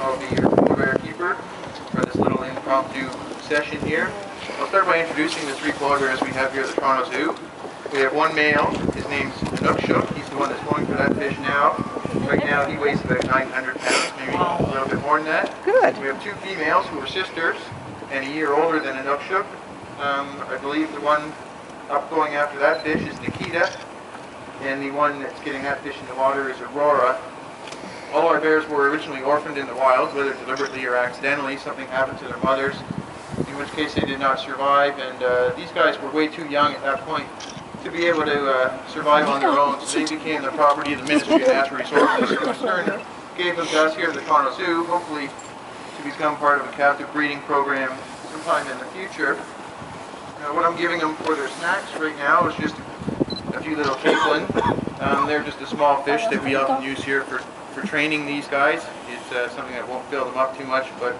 I'll be your polar bear keeper for this little impromptu session here. I'll start by introducing the three polar bears we have here at the Toronto Zoo. We have one male, his name's Inukshuk. He's the one that's going for that fish now. Right now he weighs about 900 pounds, maybe a little bit more than that. Good. We have two females who are sisters and a year older than Inukshuk. I believe the one up going after that fish is Nikita, and the one that's getting that fish in the water is Aurora. All our bears were originally orphaned in the wild, whether deliberately or accidentally. Something happened to their mothers, in which case they did not survive, and these guys were way too young at that point to be able to survive on their own, so they became the property of the Ministry of Natural Resources, who in turn gave them to us here at the Toronto Zoo, hopefully to become part of a captive breeding program sometime in the future. What I'm giving them for their snacks right now is just a few little capelin. They're just a small fish that we often use here for training these guys. It's something that won't fill them up too much, but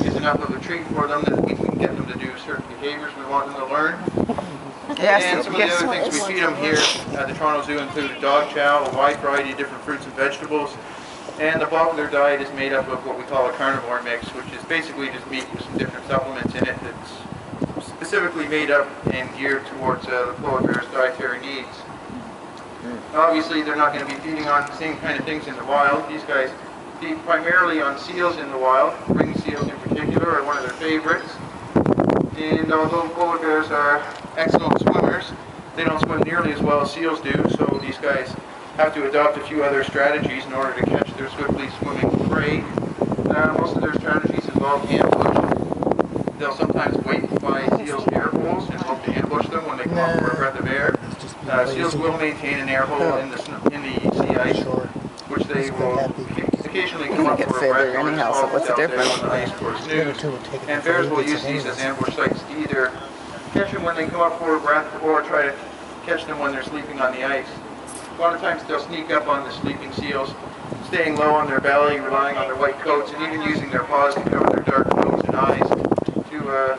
is enough of a treat for them that we can get them to do certain behaviors we want them to learn. Yes, And some of the other things we feed them here at the Toronto Zoo include a dog chow, a wide variety of different fruits and vegetables, and the bulk of their diet is made up of what we call a carnivore mix, which is basically just meat with some different supplements in it that's specifically made up and geared towards the polar bear's dietary needs. Obviously, they're not going to be feeding on the same kind of things in the wild. These guys feed primarily on seals in the wild. Ring seals in particular are one of their favorites. And although polar bears are excellent swimmers, they don't swim nearly as well as seals do, so these guys have to adopt a few other strategies in order to catch their swiftly swimming prey. Most of their strategies involve ambush. They'll sometimes wait by seals' air holes and hope to ambush them when they come up for a breath of air. Seals will maintain an air hole in the sea ice, which they will occasionally come up for a breath or anyhow, so what's the difference? on the ice for a snooze. And bears will use these as ambush sites to either catch them when they come up for a breath or try to catch them when they're sleeping on the ice. A lot of times they'll sneak up on the sleeping seals, staying low on their belly, relying on their white coats, and even using their paws to cover their dark nose and eyes to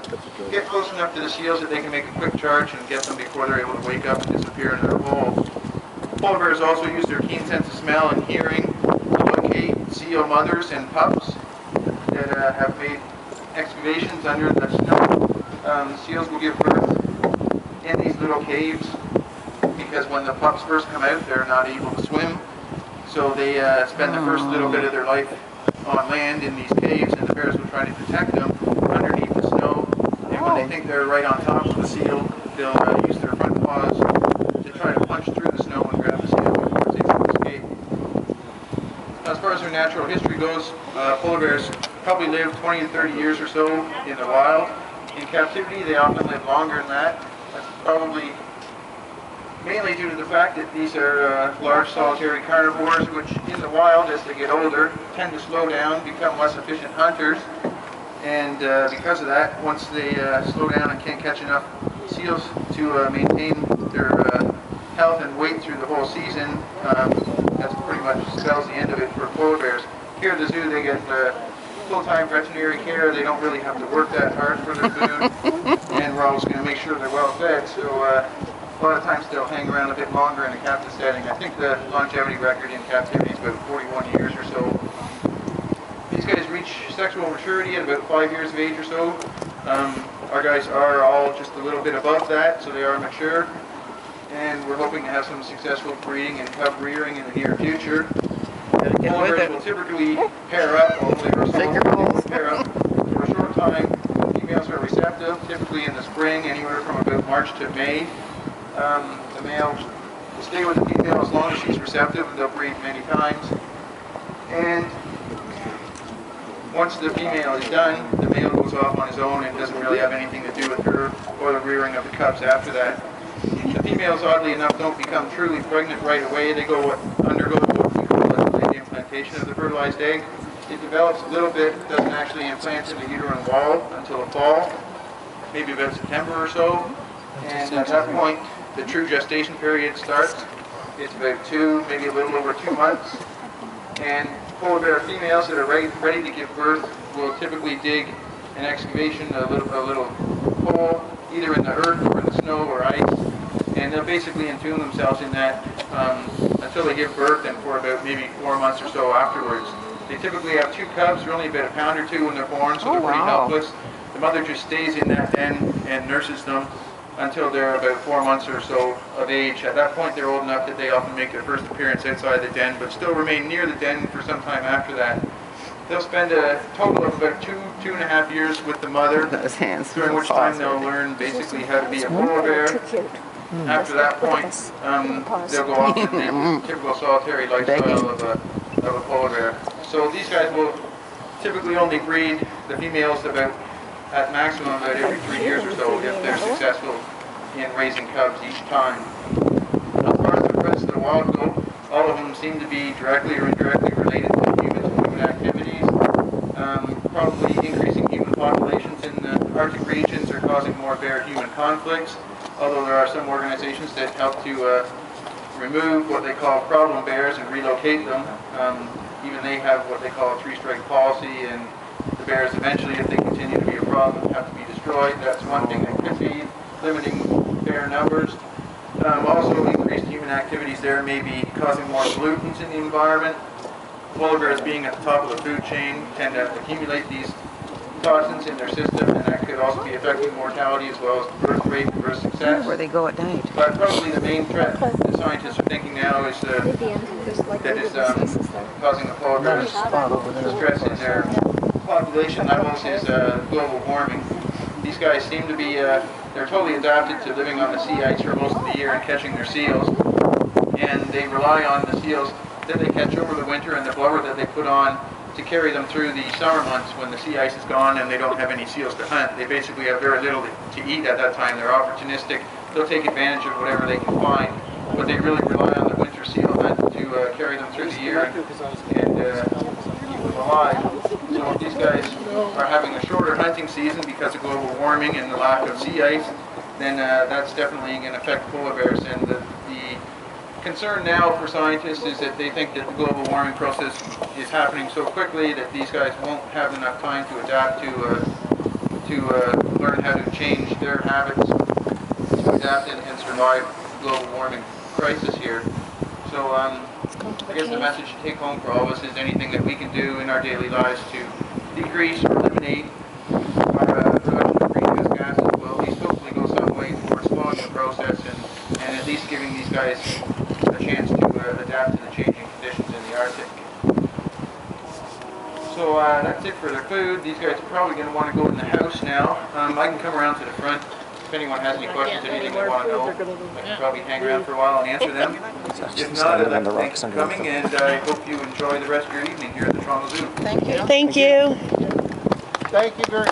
get close enough to the seals that they can make a quick charge and get them before they're able to wake up and disappear in their hole. Polar bears also use their keen sense of smell and hearing to locate seal mothers and pups that have made excavations under the snow. Seals will give birth in these little caves because when the pups first come out, they're not able to swim. So they spend the first little bit of their life on land in these caves, and the bears will try to detect them underneath the snow. And when they think they're right on top of the seal, they'll use their front paws to try to punch through the snow and grab the seal before it's able to escape. As far as their natural history goes, polar bears probably live 20 to 30 years or so in the wild. In captivity, they often live longer than that. That's probably mainly due to the fact that these are large solitary carnivores, which in the wild, as they get older, tend to slow down, become less efficient hunters. And because of that, once they slow down and can't catch enough seals to maintain their health and weight through the whole season, that's pretty much spells the end of it for polar bears. Here at the zoo, they get full-time veterinary care. They don't really have to work that hard for their food, and we're always going to make sure they're well fed. So a lot of times they'll hang around a bit longer in a captive setting. I think the longevity record in captivity is about 41 years or so. These guys reach sexual maturity at about 5 years of age or so. Our guys are all just a little bit above that, so they are mature. And we're hoping to have some successful breeding and cub rearing in the near future. Polar bears will typically pair up, although they will pair up for a short time. Females are receptive, typically in the spring, anywhere from about March to May. The male will stay with the female as long as she's receptive, and they'll breed many times. And once the female is done, the male goes off on his own and doesn't really have anything to do with her or the rearing of the cubs after that. The females, oddly enough, don't become truly pregnant right away. They undergo what we call the implantation of the fertilized egg. It develops a little bit, doesn't actually implant in the uterine wall until the fall, maybe about September or so. And at that point, the true gestation period starts. It's about maybe a little over 2 months. And polar bear females that are ready to give birth will typically dig an excavation, a little hole, either in the earth or in the snow or ice, and they'll basically entomb themselves in that until they give birth, and for about maybe 4 months or so afterwards. They typically have 2 cubs, they're only about a pound or 2 when they're born, so Oh, they're pretty wow. helpless. The mother just stays in that den and nurses them until they're about 4 months or so of age. At that point, they're old enough that they often make their first appearance outside the den, but still remain near the den for some time after that. They'll spend a total of about 2.5 years with the mother, Those hands. during which time they'll learn basically how to be a polar bear. After that point, they'll go off and live the typical solitary lifestyle of a polar bear. So these guys will typically only breed the females at maximum about every 3 years or so if they're successful in raising cubs each time. As far as the rest of the wild go, all of them seem to be directly or indirectly related to human activities. Probably increasing human populations in the Arctic regions are causing more bear-human conflicts, although there are some organizations that help to remove what they call problem bears and relocate them. Even they have what they call a 3-strike policy, and the bears eventually, if they continue to be a problem, have to be destroyed. That's one thing that could be limiting bear numbers. Also, increased human activities there may be causing more pollutants in the environment. Polar bears, being at the top of the food chain, tend to accumulate these toxins in their system, and that could also be affecting mortality as well as birth rate and birth success. Where they go at night. But probably the main threat the scientists are thinking now is that is causing the polar bears stress in their population levels is global warming. These guys seem to be, they're totally adapted to living on the sea ice for most of the year and catching their seals. And they rely on the seals that they catch over the winter and the blubber that they put on to carry them through the summer months when the sea ice is gone and they don't have any seals to hunt. They basically have very little to eat at that time. They're opportunistic. They'll take advantage of whatever they can find, but they really rely on the winter seal hunt to carry them through the year and keep them alive. So if these guys are having a shorter hunting season because of global warming and the lack of sea ice, then that's definitely going to affect polar bears. And the concern now for scientists is that they think that the global warming process is happening so quickly that these guys won't have enough time to adapt to learn how to change their habits to adapt and survive the global warming crisis here. So I guess the message to take home for all of us is anything that we can do in our daily lives to decrease or eliminate our production of greenhouse gases will at least hopefully go some way towards slowing the process and at least giving these guys a chance to adapt to the changing conditions in the Arctic. So that's it for their food. These guys are probably going to want to go in the house now. I can come around to the front if anyone has any questions, anything they want to know. I can probably hang around for a while and answer them. If not, I'd like to thank you for coming, and I hope you enjoy the rest of your evening here at the Toronto Zoo. Thank you. Thank you. Thank you very much.